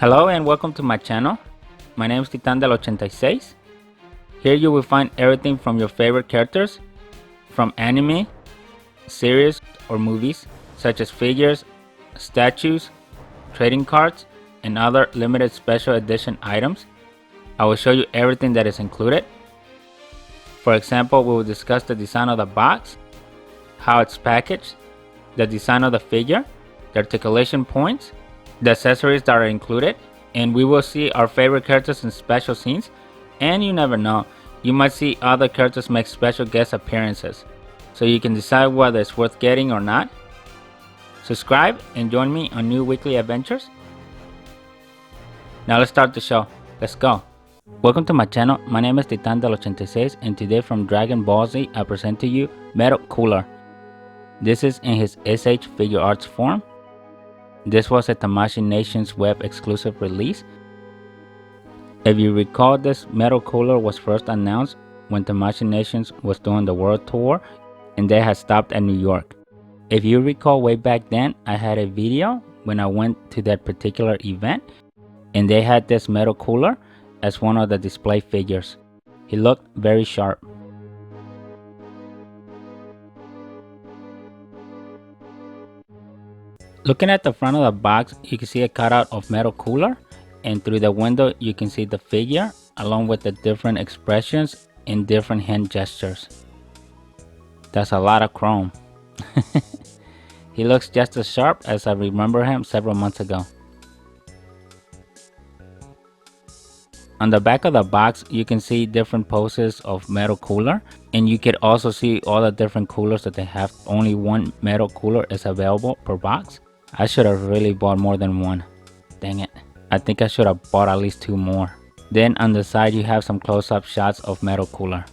Hello and welcome to my channel. My name is Titan del 86. Here you will find everything from your favorite characters, from anime, series or movies, such as figures, statues, trading cards, and other limited special edition items. I will show you everything that is included. For example, we will discuss the design of the box, how it's packaged, the design of the figure, the articulation points, the accessories that are included, and we will see our favorite characters in special scenes. And you never know, you might see other characters make special guest appearances, so you can decide whether it's worth getting or not. Subscribe and join me on new weekly adventures. Now let's start the show. Let's go. Welcome to my channel. My name is Titan del 86, and today from Dragon Ball Z I present to you Metal Cooler. This is in his S.H.Figuarts form. This was a Tamashii Nations web exclusive release. If you recall, this Metal Cooler was first announced when Tamashii Nations was doing the world tour and they had stopped at New York. If you recall, way back then I had a video when I went to that particular event and they had this Metal Cooler as one of the display figures. He looked very sharp. Looking at the front of the box, you can see a cutout of Metal Cooler, and through the window you can see the figure along with the different expressions and different hand gestures. That's a lot of chrome. He looks just as sharp as I remember him several months ago. On the back of the box you can see different poses of Metal Cooler, and you can also see all the different coolers that they have. Only one Metal Cooler is available per box. I should have really bought more than one. Dang it. I think I should have bought at least two more. Then on the side you have some close-up shots of Metal Cooler.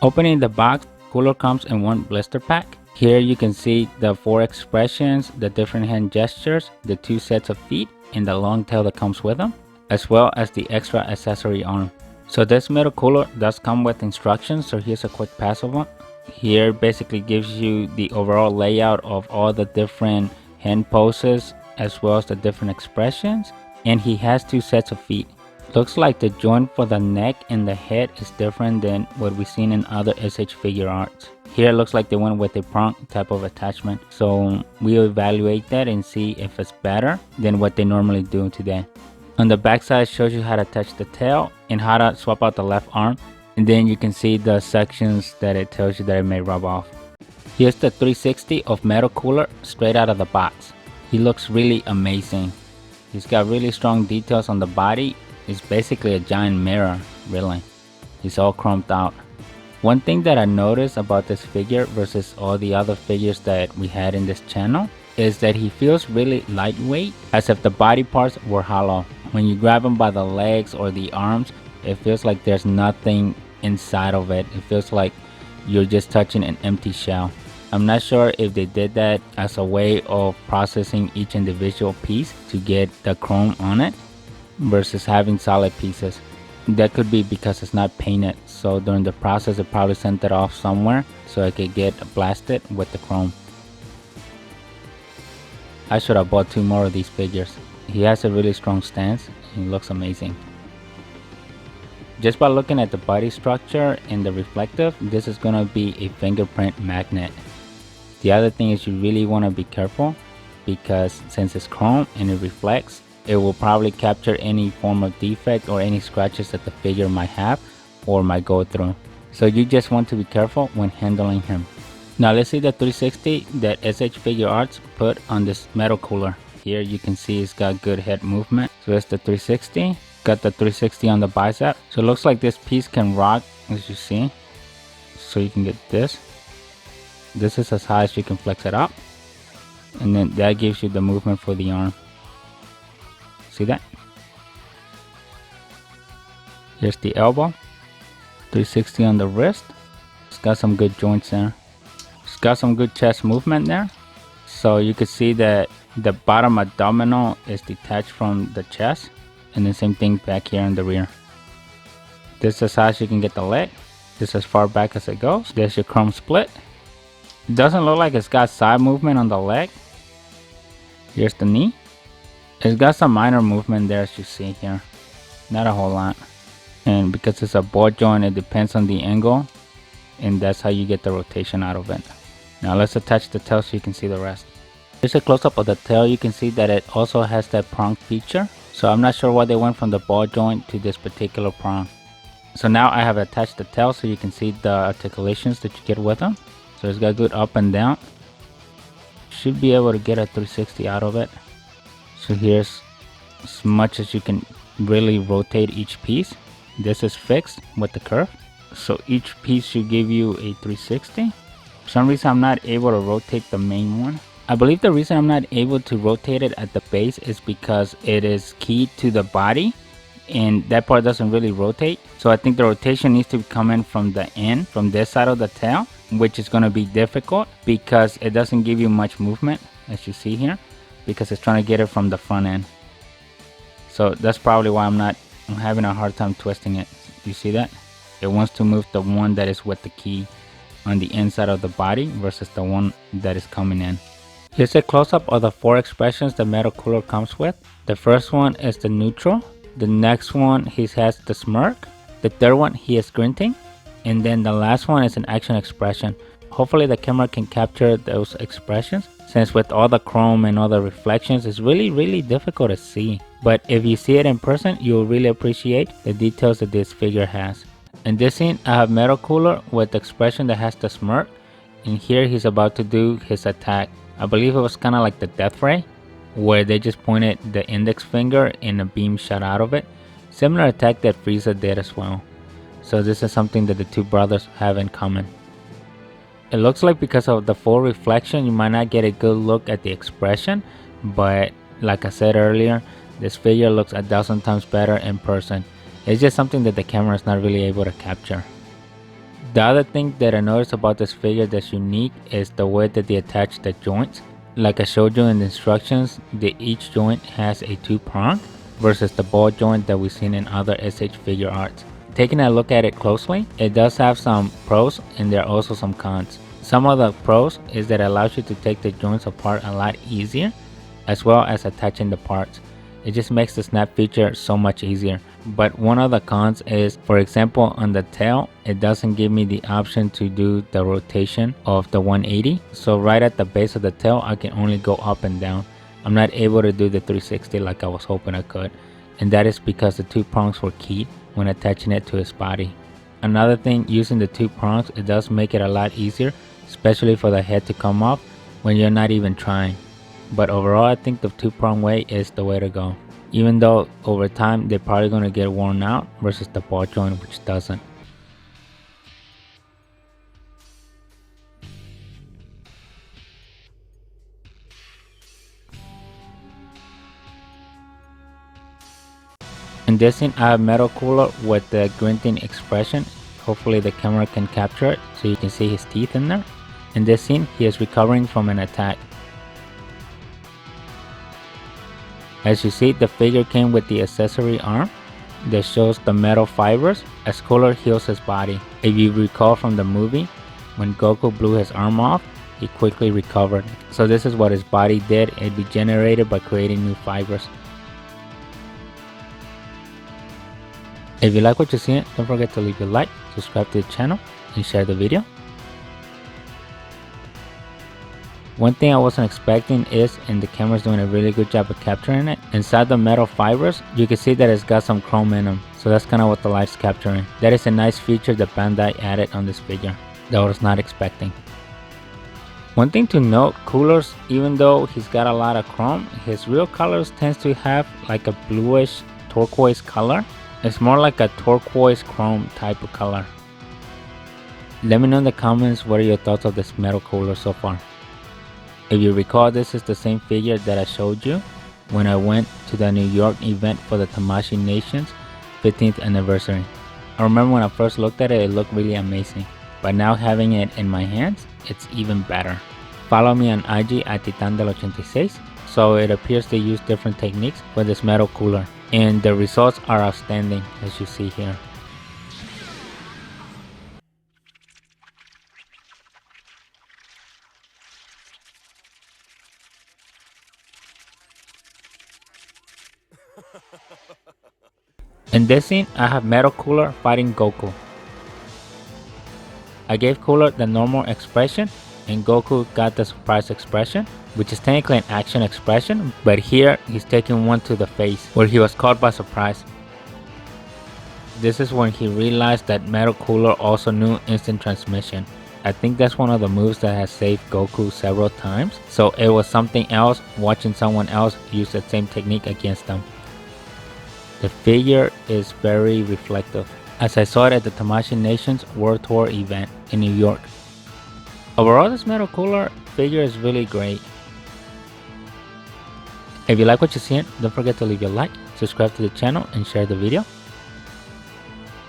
Opening the box, Cooler comes in one blister pack. Here you can see the 4 expressions, the different hand gestures, the 2 sets of feet, and the long tail that comes with them, as well as the extra accessory arm. So this Metal Cooler does come with instructions, so here's a quick pass of one. Here basically gives you the overall layout of all the different hand poses as well as the different expressions, and he has 2 sets of feet. Looks like the joint for the neck and the head is different than what we've seen in other S.H.Figuarts. Here it looks like they went with a prong type of attachment, so we'll evaluate that and see if it's better than what they normally do today. On the back side shows you how to attach the tail and how to swap out the left arm, and then you can see the sections that it tells you that it may rub off. Here's the 360 of Metal Cooler straight out of the box. He looks really amazing. He's got really strong details on the body. It's basically a giant mirror, really. He's all chromed out. One thing that I noticed about this figure versus all the other figures that we had in this channel is that he feels really lightweight, as if the body parts were hollow. When you grab him by the legs or the arms, it feels like there's nothing inside of it. It feels like you're just touching an empty shell. I'm not sure if they did that as a way of processing each individual piece to get the chrome on it versus having solid pieces. That could be because it's not painted, so during the process it probably sent it off somewhere so it could get blasted with the chrome. I should have bought 2 more of these figures. He has a really strong stance and he looks amazing. Just by looking at the body structure and the reflective, this is going to be a fingerprint magnet. The other thing is you really want to be careful, because since it's chrome and it reflects, it will probably capture any form of defect or any scratches that the figure might have or might go through. So you just want to be careful when handling him. Now let's see the 360 that S.H.Figuarts put on this Metal Cooler. Here you can see it's got good head movement. So it's the 360. Got the 360 on the bicep. So it looks like this piece can rock, as you see. So you can get this. This is as high as you can flex it up. And then that gives you the movement for the arm. See that? Here's the elbow. 360 on the wrist. It's got some good joints there. It's got some good chest movement there. So you can see that the bottom abdominal is detached from the chest. And the same thing back here in the rear. This is as high as you can get the leg. This is as far back as it goes. There's your chrome split. It doesn't look like it's got side movement on the leg. Here's the knee. It's got some minor movement there, as you see here. Not a whole lot. And because it's a ball joint, it depends on the angle, and that's how you get the rotation out of it. Now let's attach the tail so you can see the rest. Here's a close-up of the tail. You can see that it also has that prong feature. So I'm not sure why they went from the ball joint to this particular prong. So now I have attached the tail so you can see the articulations that you get with them. So it's got good up and down. Should be able to get a 360 out of it. So here's as much as you can really rotate each piece. This is fixed with the curve. So each piece should give you a 360. For some reason I'm not able to rotate the main one. I believe the reason I'm not able to rotate it at the base is because it is keyed to the body and that part doesn't really rotate. So I think the rotation needs to come in from the end, from this side of the tail, which is going to be difficult because it doesn't give you much movement, as you see here, because it's trying to get it from the front end. So that's probably why I'm having a hard time twisting it. You see that? It wants to move the one that is with the key on the inside of the body versus the one that is coming in. Here's a close-up of the 4 expressions the Metal Cooler comes with. The first one is the neutral. The next one, he has the smirk. The third one, he is grunting. And then the last one is an action expression. Hopefully the camera can capture those expressions, since with all the chrome and all the reflections, it's really difficult to see. But if you see it in person, you'll really appreciate the details that this figure has. In this scene, I have Metal Cooler with the expression that has the smirk. And here he's about to do his attack. I believe it was kind of like the death ray, where they just pointed the index finger and a beam shot out of it. Similar attack that Frieza did as well. So this is something that the two brothers have in common. It looks like because of the full reflection, you might not get a good look at the expression, but like I said earlier, this figure looks 1,000 times better in person. It's just something that the camera is not really able to capture. The other thing that I noticed about this figure that's unique is the way that they attach the joints. Like I showed you in the instructions, each joint has a 2-prong versus the ball joint that we've seen in other S.H.Figuarts. Taking a look at it closely, it does have some pros and there are also some cons. Some of the pros is that it allows you to take the joints apart a lot easier, as well as attaching the parts. It just makes the snap feature so much easier. But one of the cons is, for example, on the tail, it doesn't give me the option to do the rotation of the 180. So right at the base of the tail, I can only go up and down. I'm not able to do the 360 like I was hoping I could. And that is because the 2 prongs were keyed when attaching it to his body. Another thing, using the 2 prongs, it does make it a lot easier, especially for the head to come off when you're not even trying. But overall, I think the 2-prong way is the way to go. Even though over time they're probably going to get worn out versus the ball joint, which doesn't. In this scene, I have Metal Cooler with the grunting expression. Hopefully the camera can capture it so you can see his teeth in there. In this scene, he is recovering from an attack. As you see, the figure came with the accessory arm that shows the metal fibers as Cooler heals his body. If you recall from the movie, when Goku blew his arm off, he quickly recovered. So this is what his body did. It regenerated by creating new fibers. If you like what you're seeing, don't forget to leave a like, subscribe to the channel, and share the video. One thing I wasn't expecting is, and the camera's doing a really good job of capturing it, inside the metal fibers, you can see that it's got some chrome in them. So that's kind of what the light's capturing. That is a nice feature that Bandai added on this figure that I was not expecting. One thing to note, Cooler's, even though he's got a lot of chrome, his real colors tends to have like a bluish turquoise color. It's more like a turquoise chrome type of color. Let me know in the comments what are your thoughts of this Metal Cooler so far. If you recall, this is the same figure that I showed you when I went to the New York event for the Tamashii Nation's 15th anniversary. I remember when I first looked at it, it looked really amazing. But now having it in my hands, it's even better. Follow me on IG at Titandel86. So it appears they use different techniques for this Metal Cooler. And the results are outstanding, as you see here. In this scene, I have Metal Cooler fighting Goku. I gave Cooler the normal expression and Goku got the surprise expression, which is technically an action expression, but here he's taking one to the face where he was caught by surprise. This is when he realized that Metal Cooler also knew instant transmission. I think that's one of the moves that has saved Goku several times, so it was something else watching someone else use the same technique against them. The figure is very reflective, as I saw it at the Tamashii Nation's World Tour event in New York. Overall, this Metal Cooler figure is really great. If you like what you're seeing, don't forget to leave a like, subscribe to the channel, and share the video.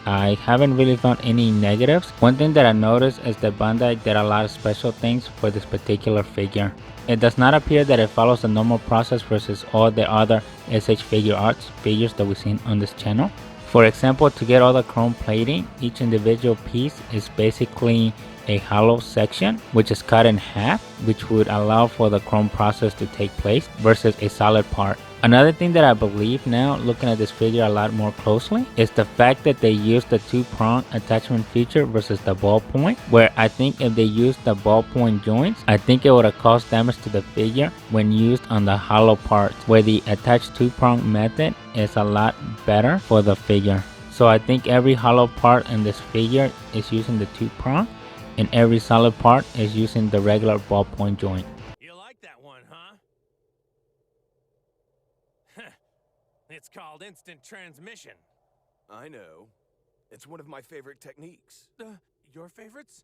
I haven't really found any negatives. One thing that I noticed is that Bandai did a lot of special things for this particular figure. It does not appear that it follows the normal process versus all the other S.H.Figuarts figures that we've seen on this channel. For example, to get all the chrome plating, each individual piece is basically a hollow section which is cut in half, which would allow for the chrome process to take place versus a solid part. Another thing that I believe now, looking at this figure a lot more closely, is the fact that they used the two-prong attachment feature versus the ballpoint, where I think if they used the ballpoint joints, I think it would have caused damage to the figure when used on the hollow parts, where the attached two-prong method is a lot better for the figure. So I think every hollow part in this figure is using the two-prong, and every solid part is using the regular ballpoint joint. You like that one, huh? It's called instant transmission. I know. It's one of my favorite techniques. Your favorites?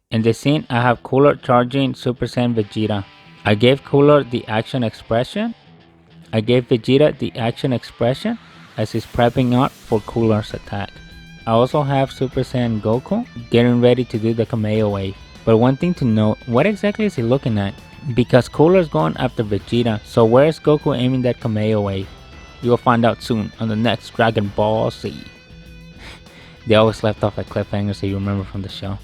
In this scene, I have Cooler charging Super Saiyan Vegeta. I gave Cooler the action expression. I gave Vegeta the action expression as he's prepping up for Cooler's attack. I also have Super Saiyan Goku getting ready to do the Kameo wave. But one thing to note, what exactly is he looking at? Because Cooler's going after Vegeta, so where is Goku aiming that Kameo wave? You will find out soon on the next Dragon Ball Z. They always left off at cliffhangers, so you remember from the show.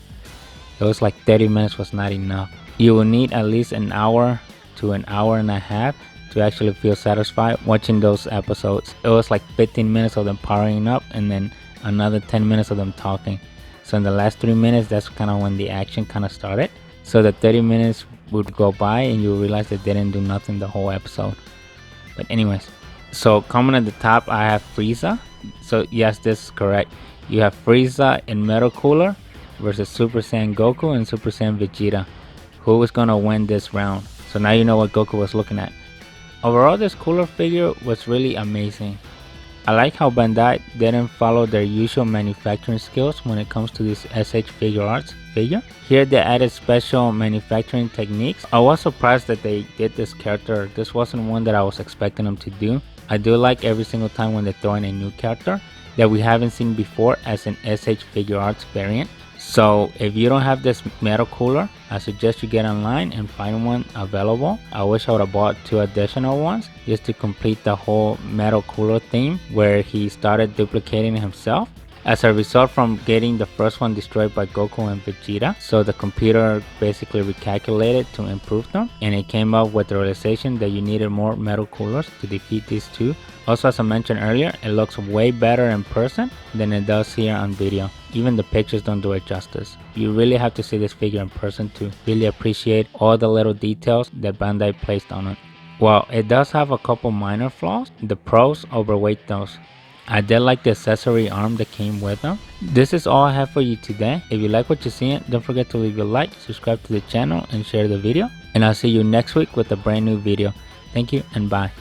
It was like 30 minutes was not enough. You will need at least an hour to an hour and a half to actually feel satisfied watching those episodes. It was like 15 minutes of them powering up and then another 10 minutes of them talking. So in the last 3 minutes, that's kind of when the action kind of started. So the 30 minutes would go by and you realize they didn't do nothing the whole episode. But anyways, so coming at the top, I have Frieza. So yes, this is correct. You have Frieza in Metal Cooler versus Super Saiyan Goku and Super Saiyan Vegeta. Who is gonna win this round? So now you know what Goku was looking at. Overall, this Cooler figure was really amazing. I like how Bandai didn't follow their usual manufacturing skills when it comes to this S.H.Figuarts figure. Here they added special manufacturing techniques. I was surprised that they did this character. This wasn't one that I was expecting them to do. I do like every single time when they throw in a new character that we haven't seen before as an S.H.Figuarts variant. So if you don't have this Metal Cooler, I suggest you get online and find one available. I wish I would have bought 2 additional ones just to complete the whole Metal Cooler theme where he started duplicating himself. As a result from getting the first one destroyed by Goku and Vegeta, so the computer basically recalculated to improve them, and it came up with the realization that you needed more Metal Coolers to defeat these two. Also, as I mentioned earlier, it looks way better in person than it does here on video. Even the pictures don't do it justice. You really have to see this figure in person to really appreciate all the little details that Bandai placed on it. While it does have a couple minor flaws, the pros overweight those. I did like the accessory arm that came with them. This is all I have for you today. If you like what you're seeing, don't forget to leave a like, subscribe to the channel, and share the video. And I'll see you next week with a brand new video. Thank you and bye.